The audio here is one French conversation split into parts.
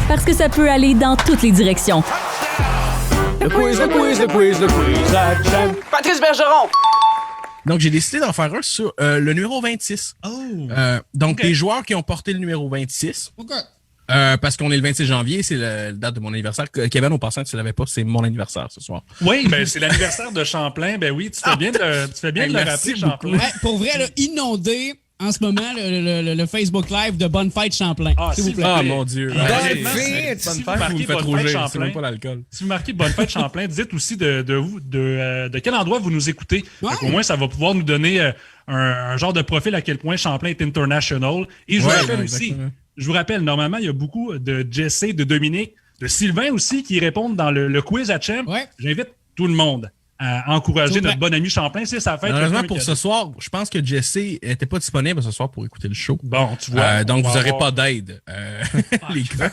parce que ça peut aller dans toutes les directions. Le quiz à Jam. Patrice Bergeron. Donc, j'ai décidé d'en faire un sur le numéro 26. Donc, les joueurs qui ont porté le numéro 26. Parce qu'on est le 26 janvier, c'est la date de mon anniversaire. Kevin, au passant, tu ne savais pas, c'est mon anniversaire ce soir. Oui, ben c'est l'anniversaire de Champlain. Ben oui, tu fais bien de le rappeler, Champlain. Ouais, pour vrai, là, inondé en ce moment le Facebook Live de Bonne Fête Champlain. S'il vous plaît. Ah, mon Dieu. Bonne fête! Si vous Vous me marquez faites Bonne rougir, Fête c'est Champlain, même pas l'alcool. si vous marquez Bonne Fête Champlain, dites aussi de quel endroit vous nous écoutez. Ouais. Au moins, ça va pouvoir nous donner un genre de profil à quel point Champlain est international. Et je vous rappelle aussi, normalement, il y a beaucoup de Jesse, de Dominique, de Sylvain aussi qui répondent dans le quiz à Champ. Ouais. J'invite tout le monde à encourager notre bon ami Champlain. C'est sa fête. Malheureusement, pour ce soir, je pense que Jesse n'était pas disponible ce soir pour écouter le show. Bon, tu vois. Donc, vous n'aurez pas d'aide, les gars.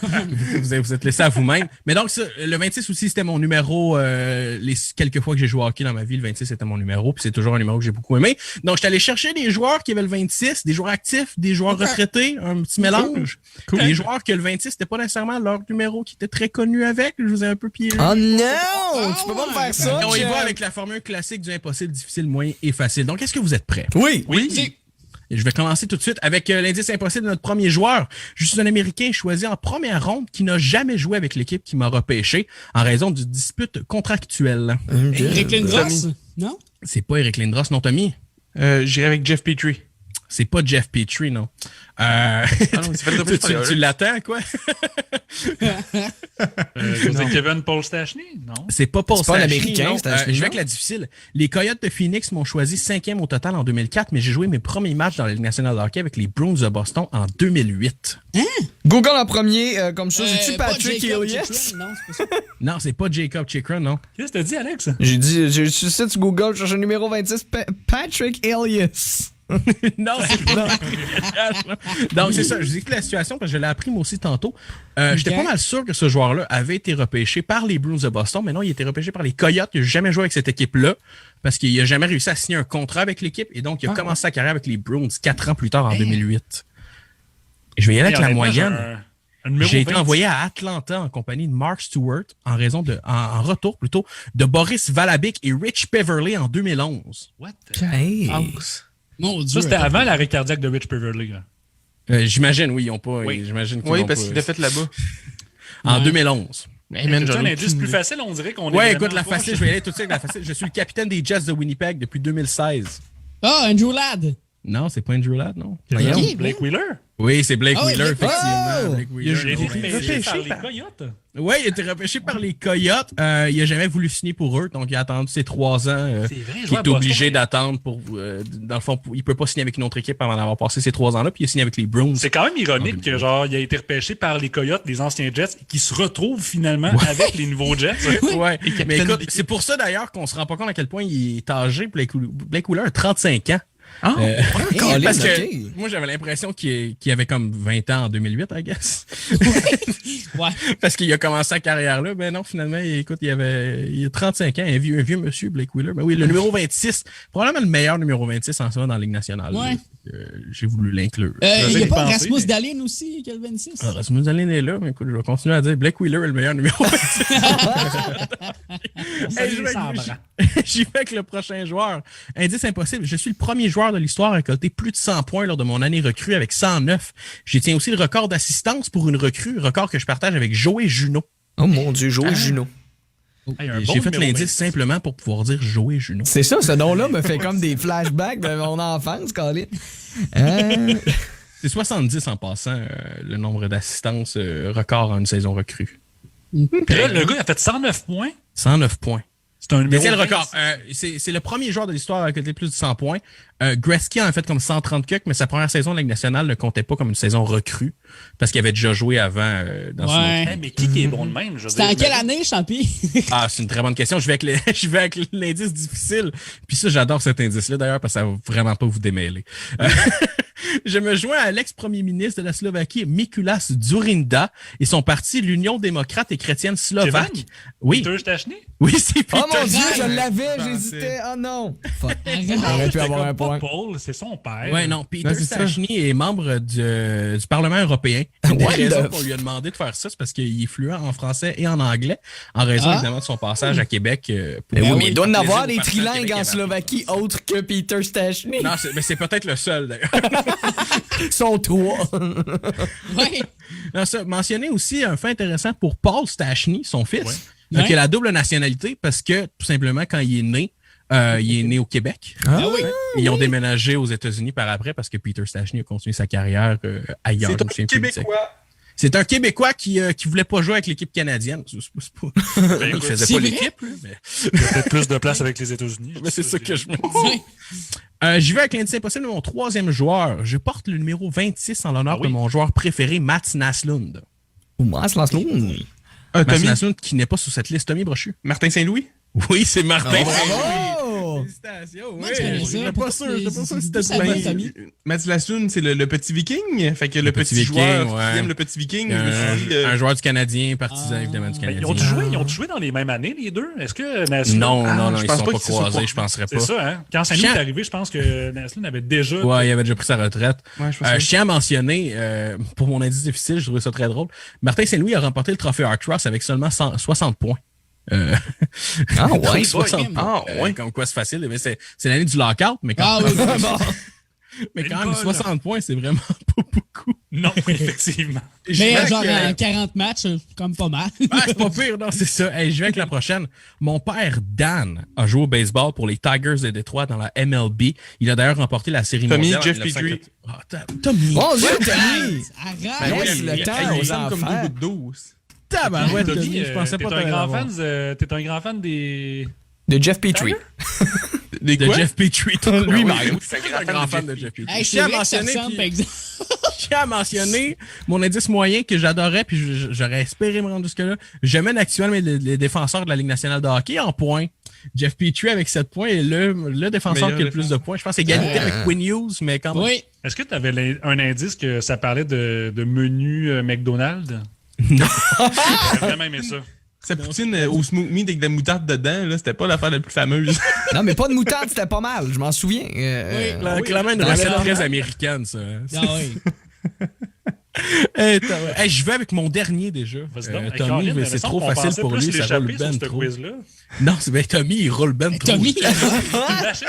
Vous êtes laissés à vous-même. Mais donc, ça, le 26 aussi, c'était mon numéro. Les quelques fois que j'ai joué au hockey dans ma vie, le 26, c'était mon numéro. Puis c'est toujours un numéro que j'ai beaucoup aimé. Donc, j'étais allé chercher des joueurs qui avaient le 26, des joueurs actifs, des joueurs retraités, un petit mélange. Cool. Les joueurs que le 26, c'était pas nécessairement leur numéro qui était très connu avec. Je vous ai un peu piégé. Oh non! Tu peux pas me faire ça, On y Jam. va avec la formule classique du impossible, difficile, moyen et facile. Donc, est-ce que vous êtes prêts? Oui. Et je vais commencer tout de suite avec l'indice impossible de notre premier joueur. Je suis un Américain choisi en première ronde qui n'a jamais joué avec l'équipe qui m'a repêché en raison d'une dispute contractuelle. Rick Lindros? Non? C'est pas Eric Lindros, non, Tommy? J'irai avec Jeff Petrie. C'est pas Jeff Petrie, non. Tu l'attends, quoi? Je veux dire Kevin Paul Stachny? Non. C'est pas Paul C'est pas Stachny, l'Américain, non. Stachny, Je vais non? avec la difficile. Les Coyotes de Phoenix m'ont choisi 5e au total en 2004, mais j'ai joué mes premiers matchs dans la Ligue nationale de hockey avec les Bruins de Boston en 2008. Google en premier, comme ça. C'est-tu Pas Patrick Jacob Elias? Chikrin? Non, c'est pas ça. Non, c'est pas Jacob Chikrin, non. Qu'est-ce que t'as dit, Alex? J'ai sur le site Google, je cherche le numéro 26, Patrick Elias. Non, c'est pas. Donc, c'est ça. Je vous explique la situation parce que je l'ai appris moi aussi tantôt. J'étais pas mal sûr que ce joueur-là avait été repêché par les Bruins de Boston, mais non, il a été repêché par les Coyotes. Il n'a jamais joué avec cette équipe-là parce qu'il n'a jamais réussi à signer un contrat avec l'équipe et donc il a commencé sa carrière avec les Bruins 4 ans plus tard en 2008. Et je vais y aller avec la moyenne. J'ai été envoyé à Atlanta en compagnie de Mark Stewart en retour plutôt de Boris Valabic et Rich Peverley en 2011. What? Hey. Mon Dieu. Ça, c'était avant l'arrêt cardiaque de Rich Peverley. Là. J'imagine, oui, ils n'ont pas. Oui. J'imagine qu'ils Oui, l'ont parce pas. qu'il l'a fait là-bas. En 2011. Hey, man, C'est j'en un ai indice aucune plus idée. facile, on dirait qu'on est. Ouais, vraiment écoute, la proche. facile, je vais y aller tout de suite avec la facile. Je suis le capitaine des Jets de Winnipeg depuis 2016. Ah, Andrew Ladd. Non, c'est pas Andrew Ladd, non. Voyons, Qui, Blake Wheeler. Oui, c'est Blake Ah oui, Wheeler, Blake- effectivement. Oh! Blake Il a Wheeler. été Oui. repêché par les Coyotes. Ouais, il a été repêché par les Coyotes. Il a jamais voulu signer pour eux, donc il a attendu ses 3 ans. C'est vrai, je Il vois est à Boston. obligé d'attendre pour. Dans le fond, il peut pas signer avec une autre équipe avant d'avoir passé ces 3 ans-là, puis il a signé avec les Bruins. C'est quand même ironique que genre il a été repêché par les Coyotes, les anciens Jets, qui se retrouvent finalement avec les nouveaux Jets. Ouais, mais capitaine écoute, d'équipe. c'est pour ça d'ailleurs qu'on se rend pas compte à quel point il est âgé. Blake Wheeler a 35 ans. Ah, Colin, Parce que ok. moi, j'avais l'impression qu'il avait comme 20 ans en 2008, I guess. Ouais. Parce qu'il a commencé sa carrière là. Ben non, finalement, écoute, il a 35 ans, un vieux monsieur, Blake Wheeler. Ben oui, le numéro 26, probablement le meilleur numéro 26 en ce moment dans la Ligue nationale. Ouais. J'ai voulu l'inclure. Il n'y a y pas penser, Rasmus mais- Dahlin aussi, qui a le 26? Ah, Rasmus Dahlin est là, mais écoute, je vais continuer à dire Blake Wheeler est le meilleur numéro 26. Hey, j'y vais avec le prochain joueur. Indice impossible. Je suis le premier joueur de l'histoire à récolter plus de 100 points lors de mon année recrue avec 109. J'y tiens aussi le record d'assistance pour une recrue, record que je partage avec Joey Juneau. Oh mon Dieu, Joey Juno. Hey, un bon J'ai fait numéro l'indice 26. simplement pour pouvoir dire Joey Juneau. C'est ça, ce nom-là me fait comme des flashbacks de mon enfance, Colin. C'est 70 en passant, le nombre d'assistances record en une saison recrue. Puis là, le gars, il a fait 109 points. 109 points. C'est un Mais numéro c'est le 20. record. C'est le premier joueur de l'histoire à récolter plus de 100 points. Gretzky en a fait comme 130 cucks, mais sa première saison de la Ligue nationale ne comptait pas comme une saison recrue parce qu'il avait déjà joué avant dans son Ouais. autre- Hey, mais qui est bon de même? Je veux C'était en dire, quelle année, Champi? Ah, c'est une très bonne question. Je vais avec l'indice difficile. Puis ça, j'adore cet indice-là d'ailleurs parce que ça va vraiment pas vous démêler. Je me joins à l'ex-premier ministre de la Slovaquie, Mikuláš Dzurinda, et son parti, l'Union démocrate et chrétienne slovaque. Kevin? Oui, Peter Stachny? oui, c'est Peter Oh mon Dieu, je Arrête. l'avais, j'hésitais. Oh non. Fuck. Arrête. J'aurais pu C'est avoir comme un point. pas Paul, c'est son père. Ouais, non, Peter Non, c'est ça. Stachny est membre du Parlement européen. Une des What raisons the qu'on lui a demandé de faire ça, c'est parce qu'il est fluent en français et en anglais, en raison évidemment de son passage à Québec. Mais oui, mais il doit en plaisir avoir de des partir à trilingues Québec en à Slovaquie autres que Peter Stachny. Non, c'est peut-être le seul, d'ailleurs. Ils sont trois. Ouais. Non, ça, mentionner aussi un fait intéressant pour Paul Stachny, son fils, Ouais. qui a la double nationalité parce que, tout simplement, quand il est né au Québec. Ah oui. Ils ont déménagé aux États-Unis par après parce que Peter Stachny a continué sa carrière ailleurs. C'est Je me souviens un plus exact. Québécois. C'est un Québécois qui voulait pas jouer avec l'équipe canadienne. Il écoute, faisait c'est pas vrai? l'équipe, là, mais Il y a peut-être plus de place avec les États-Unis. mais c'est ça que je me Ouais. dis. Je vais avec l'indice impossible de mon troisième joueur. Je porte le numéro 26 en l'honneur Ah oui? de mon joueur préféré, Mats Naslund. Ou Mats Laszlo. Mats Tommy. Naslund qui n'est pas sur cette liste. Tommy Brochu. Martin Saint-Louis? Oui, c'est Martin. Bravo! Félicitations. Moi, je connais ça. J'étais pas sûr si C'est c'était ça, bien. bon, Tommy. Mathieu Lassoun, c'est le petit viking. Fait que le petit petit joueur viking, qui ouais. aime le petit viking. je me suis dit, Un joueur du Canadien, partisan évidemment du Mais Canadien. ils ont joué dans les mêmes années, les deux? Est-ce que Naslund... Non, je ils pense sont pas pas qu'ils se soient croisés, pas- je penserais C'est pas. ça, hein? Quand Saint-Louis est Chien. arrivé, je pense que Naslund avait déjà... Ouais, il avait déjà pris sa retraite. Ouais, je pense que Je tiens à mentionner, pour mon indice difficile, je trouvais ça très drôle. Martin Saint-Louis a remporté le trophée Art Ross avec seulement 60 points. Ah ouais? Donc, 60 Ah, points. ouais. Comme quoi c'est facile, mais c'est l'année du lockout, mais quand Ah même, oui. mais quand Une même balle. 60 points, c'est vraiment pas beaucoup. Non, effectivement. Je vais Mais avec, genre en 40 matchs, comme pas mal. c'est pas pire, non, c'est ça. Hey, je vais avec la prochaine. Mon père, Dan, a joué au baseball pour les Tigers de Détroit dans la MLB. Il a d'ailleurs remporté la série Tommy, mondiale. en Jeff 1980. Petrie. Ah, Tommy. Mon Dieu, Tommy! Arrête. Laisse le temps il aux semble comme enfants. 2 gouttes d'eau. Tabarouette, Tommy, Tommy, je pensais t'es pas un t'en grand avoir. fan, t'es un grand fan des... De Jeff Petrie. Des De quoi? Jeff Petrie. Lui-même. C'est un grand fan de Jeff Petrie. Hey, Je c'est tiens à vrai que ça mentionner, ressemble, puis- par exemple. je tiens à mentionner mon indice moyen que j'adorais, puis j'aurais espéré me rendre jusque-là. Je mène actuellement les défenseurs de la Ligue nationale de hockey en points. Jeff Petrie avec 7 points est le défenseur Meilleur qui a le plus de points. Je pense égalité avec Quinn Hughes, mais quand même. Oui. Est-ce que tu avais un indice que ça parlait de menu McDonald's? Non. J'ai vraiment aimé ça. Sa poutine au smoked meat avec de la moutarde dedans, là, c'était pas l'affaire la plus fameuse. Non, mais pas de moutarde, c'était pas mal. Je m'en souviens. Clairement une Dans recette la- très américaine, ça. Ah oui. Hey, je vais avec mon dernier déjà. Vas-y donc. Hey, Tommy, Caroline, mais il me c'est semble trop qu'on facile pensait pour plus lui, ça l'échapper roule sur ben ce trop. quiz-là. Non, c'est bien Tommy, il roule ben trop. Tommy, T'imagines?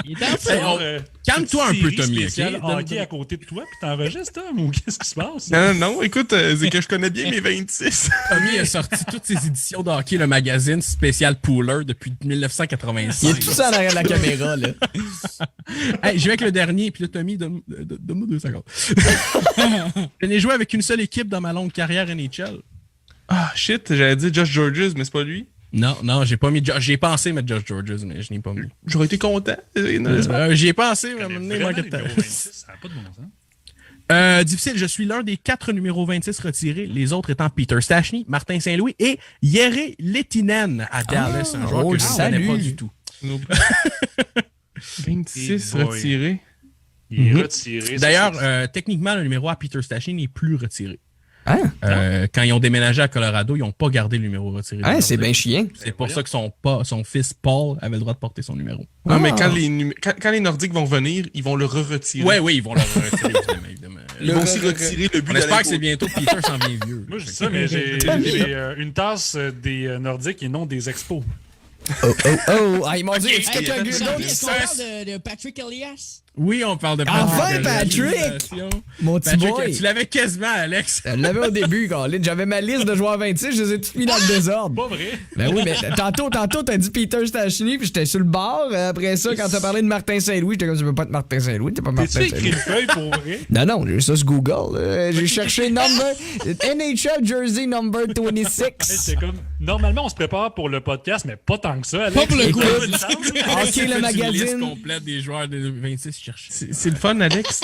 il est en feu. Hey, Calme-toi un peu, Série Tommy, spéciale ok? hockey à côté de toi, puis t'enregistres, Tom, ou qu'est-ce qui se passe? Non, écoute, c'est que je connais bien mes 26. Tommy a sorti toutes ses éditions de hockey, le magazine spécial Pooler depuis 1985. Il est tout ça en arrière de la caméra, là. Hey, je vais avec le dernier, puis là, Tommy, donne-moi 2 secondes. Je n'ai joué avec une seule équipe dans ma longue carrière NHL. Ah, shit, j'allais dire Josh Georges, mais c'est pas lui. Non, j'ai pas mis. J'ai pensé mettre Josh Georges, mais je n'ai pas mis. J'aurais été content. J'y ai pensé, mais à un moment Mais donné, il vraiment, manquait de numéro temps. 26, ça n'a pas de bon sens. Difficile, je suis l'un des 4 numéros 26 retirés, les autres étant Peter Stachny, Martin Saint-Louis et Jere Lehtinen à Dallas, un joueur que je ne connais pas du tout. 26 Hey boy. retirés. Il est retiré. D'ailleurs, techniquement, le numéro à Peter Stachny n'est plus retiré. Hein? Quand ils ont déménagé à Colorado, ils n'ont pas gardé le numéro retiré. Hein, c'est bien chien. C'est pour ça que son fils Paul avait le droit de porter son numéro. Non, mais quand les Nordiques vont venir, ils vont le re-retirer. Oui, ils vont le retirer, évidemment. Ils vont aussi retirer le but On de espère que c'est l'impôt. bientôt Peter s'en vient vieux. Moi, je dis ça, mais j'ai une tasse des Nordiques et non des Expos. Ah, ils m'ont dit, est-ce que quelqu'un Est-ce d'autre qui qu'on sait? parle de Patrick Elias? Oui, on parle de Enfin, de Patrick! réalisation. Mon petit Patrick, boy. tu l'avais quasiment, Alex. Je l'avais au début, Colin. J'avais ma liste de joueurs 26, je les ai tous mis dans le désordre. Pas vrai? Ben oui, mais tantôt, t'as dit Peter Stachny, puis j'étais sur le bord. Après ça, quand t'as parlé de Martin Saint-Louis, j'étais comme, tu peux pas être Martin Saint-Louis, t'es pas Martin T'as-tu écrit Saint-Louis. une feuille pour vrai? Non, j'ai ça sur Google. J'ai cherché NHL Jersey number 26. C'est comme, normalement, on se prépare pour le podcast, mais pas tant que ça. Alex. Pas pour le Écoute, quiz. il me semble. Ok, le Une liste magazine. complète des joueurs de 26 cherchés. C'est le fun, Alex.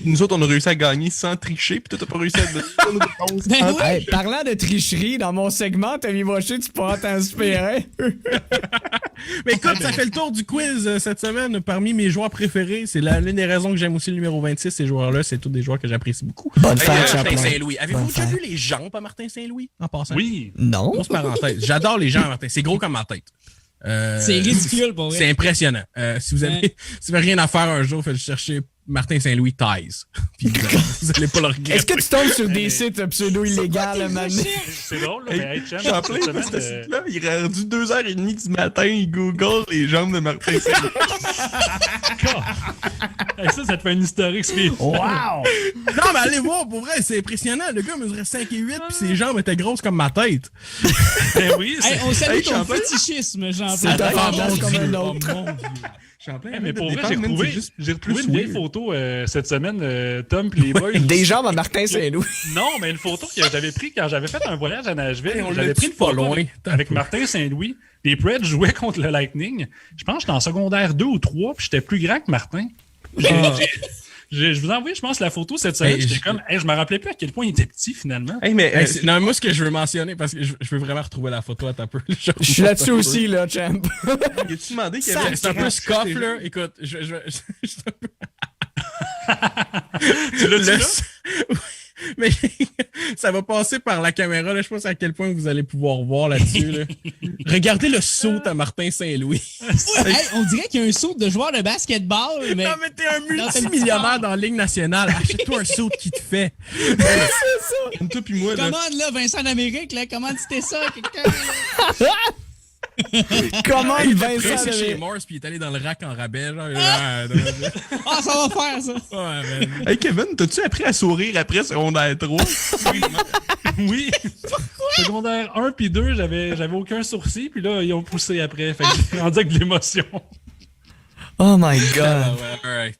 Nous autres, on a réussi à gagner sans tricher, puis toi, t'as pas réussi à donner nos réponses. Ben oui. Hey, parlant de tricherie, dans mon segment, Tommy Brochu, tu pourras t'inspirer. Mais écoute, ça fait le tour du quiz cette semaine. Parmi mes joueurs préférés, c'est l'une des raisons que j'aime aussi le numéro 26. Ces joueurs-là, c'est tous des joueurs que j'apprécie beaucoup. Bonne Hey, fête, Martin Chaplin. Saint-Louis. Avez-vous Bonne déjà fête. vu les jambes à Martin Saint-Louis en passant? Oui. Non. Grosse parenthèse. J'adore les gens à Martin. C'est gros comme ma tête. C'est ridicule pour vrai. C'est impressionnant. Si vous avez rien à faire un jour, faites chercher Martin Saint-Louis Ties. Puis vous allez pas le regretter. Est-ce que tu tombes sur des sites pseudo-illégaux, man? C'est drôle, là, mais hey, Cham, Champlain, cette semaine, ce site-là, il est rendu 2h30 du matin, il google les jambes de Martin Saint-Louis. hey, ça te fait une historique, Steve. Wow! Non, mais allez voir, pour vrai, c'est impressionnant. Le gars mesurait 5 et 8, puis ses jambes étaient grosses comme ma tête. Ben oui, Hey, on salue ton Champlain. fétichisme, Jean-Pierre. C'est un fantasme comme un Oh, autre. mon Dieu. Champlain, Hey, mais pour vrai, dépend, man, c'est juste j'ai retrouvé plus une vieille weird. photo cette semaine, Tom pis les boys. Des jambes à Martin Saint-Louis. Non, mais une photo que j'avais pris quand j'avais fait un voyage à Nashville. Hey, on j'avais l'a pris dit une pas photo loin. avec Martin Saint-Louis. Les Preds jouaient contre le Lightning. Je pense que j'étais en secondaire 2 ou 3, puis j'étais plus grand que Martin. Je vous ai envoyé, je pense, la photo cette semaine. Hey, J'étais comme, hey, je me rappelais plus à quel point il était petit finalement. Hey, mais Hey, non, moi, ce que je veux mentionner, parce que je veux vraiment retrouver la photo à ta peu. Je suis là-dessus aussi, là, champ. as-tu demandé qu'il y avait C'est un peu scoff, là. Écoute, je Tu l'as dit là? Mais ça va passer par la caméra, là. Je pense à quel point vous allez pouvoir voir là-dessus, là. Regardez le saut à Martin Saint-Louis. Hey, on dirait qu'il y a un saut de joueur de basketball, mais... Non, mais t'es un multimillionnaire dans la Ligue nationale. Achète-toi un saut qui te fait. comme toi puis moi, là. Commande, là, Vincent d'Amérique, là, comment c'était ça, quelqu'un? Comment il va Après, ça? c'est chez Morse, puis il est allé dans le rack en rabais, genre. Ah, ça va faire, ça! Ouais, man. Hey, Kevin, t'as-tu appris à sourire après secondaire 3? Oui. Secondaire 1 puis 2, j'avais aucun sourcil, puis là, ils ont poussé après. Fait que j'ai rendu avec de l'émotion. Oh my Ah, god. ouais, alright.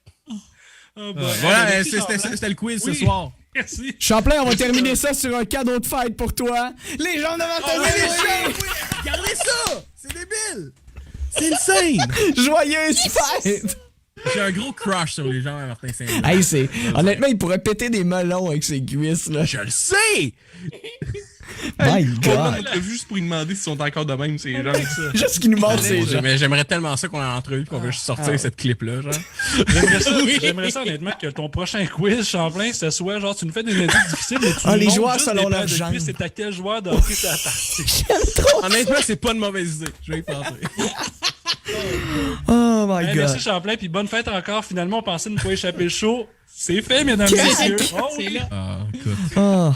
Oh, bah, Voilà, merci, c'était le quiz Oui. ce soir. Merci. Champlain, on va terminer ça sur un cadeau de fête pour toi. Les jambes de Martin Saint-Louis! Regardez ça! C'est débile! C'est insane! Joyeuse fête! J'ai un gros crush sur les gens à Martin Saint-Louis. Hey, c'est... Honnêtement, il pourrait péter des melons avec ses cuisses, là. Je le sais! My On va god! notre juste pour lui demander s'ils sont encore de même, ces gens. Juste qu'il nous montre ses jambes. Mais j'aimerais tellement ça qu'on ait en entrevue qu'on veut juste sortir cette clip-là, genre. J'aimerais ça, honnêtement, que ton prochain quiz, Champlain, ce soit genre, tu nous fais des indices difficiles, mais tu Ah, nous les montres joueurs juste selon des leurs paires de jambes. cuisses. C'est à quel joueur de hockey t'as parti. Honnêtement, c'est pas une mauvaise idée. Je vais y penser. Oh my Hey, god. merci, Champlain, puis bonne fête encore. Finalement, on pensait ne pas échapper le show. C'est fait, mesdames et messieurs. Oh, C'est là. Ah, écoute. Oh.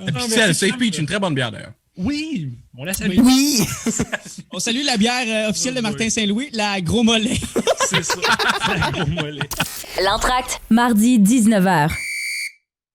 Et puis, c'est le Safe Peach, une très bonne bière d'ailleurs. oui, on la salue. Oui! On salue la bière officielle de Martin Saint-Louis, la Gros Mollet. C'est ça. C'est un gros mollet. L'entracte, mardi 19h.